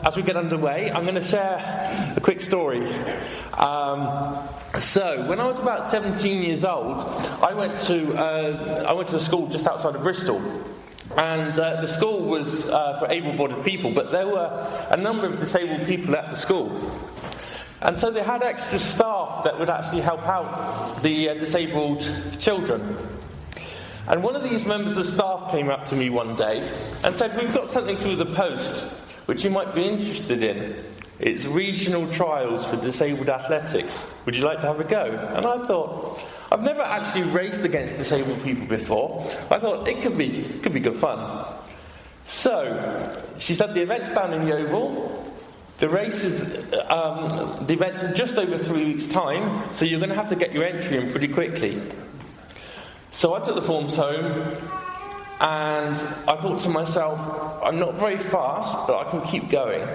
as we get underway, I'm going to share a quick story. So, when I was about 17 years old, I went to a school just outside of Bristol. And the school was for able-bodied people, but there were a number of disabled people at the school. And so they had extra staff that would actually help out the disabled children. And one of these members of staff came up to me one day and said, "We've got something through the post which you might be interested in. It's regional trials for disabled athletics. Would you like to have a go?" And I thought, I've never actually raced against disabled people before. I thought it could be good fun. So she said the event's down in Yeovil. The event's in just over 3 weeks' time, so you're going to have to get your entry in pretty quickly. So I took the forms home, and I thought to myself, I'm not very fast, but I can keep going.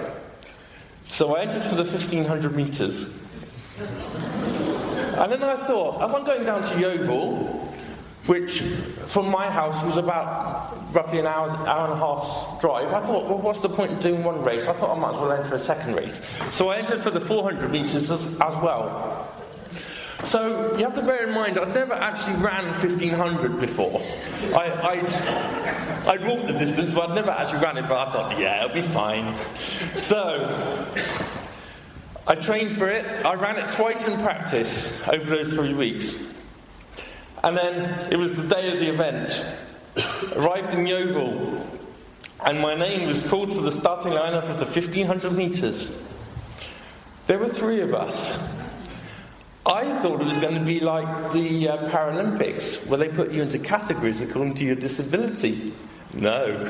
So I entered for the 1,500 metres. And then I thought, as I'm going down to Yeovil, which from my house was about roughly an hour and a half drive, I thought, well, what's the point in doing one race? I thought I might as well enter a second race. So I entered for the 400 metres as well. So you have to bear in mind, I'd never actually ran 1,500 before. I'd walked the distance, but I'd never actually ran it, but I thought, yeah, it'll be fine. So I trained for it. I ran it twice in practice over those 3 weeks. And then it was the day of the event. Arrived in Yeovil, and my name was called for the starting lineup of the 1,500 metres. There were 3 of us. I thought it was going to be like the Paralympics, where they put you into categories according to your disability. No.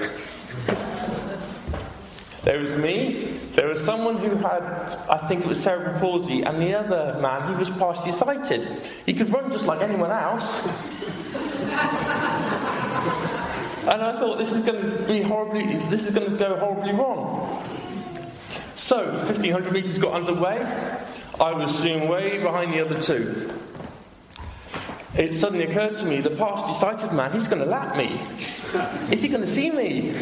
There was me, there was someone who had, I think it was cerebral palsy, and the other man, he was partially sighted. He could run just like anyone else. And I thought, this is going to go horribly wrong. So, 1,500 metres got underway. I was soon way behind the other 2. It suddenly occurred to me, the partially sighted man, he's going to lap me. Is he going to see me?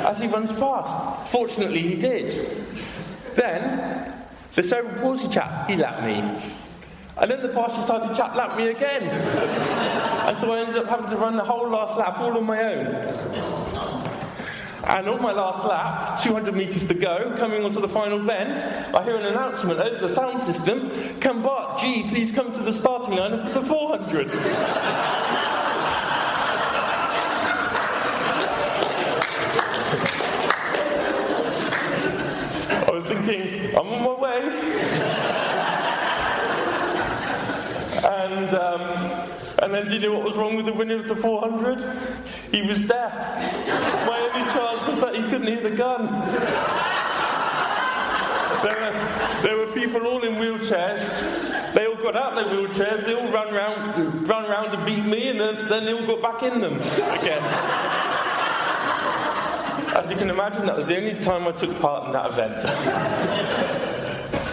As he runs past. Fortunately, he did. Then, the cerebral palsy chap, he lapped me. And then the partially sighted chap lapped me again. And so I ended up having to run the whole last lap all on my own. And on my last lap, 200 metres to go, coming onto the final bend, I hear an announcement over the sound system, "Can Bart G please come to the starting line of the 400? I was thinking, I'm on my way. And then do you know what was wrong with the winner of the 400? He was deaf. My only chance was that he couldn't hear the gun. There were people all in wheelchairs. They all got out of their wheelchairs, they all ran round to beat me, and then they all got back in them again. As you can imagine, that was the only time I took part in that event.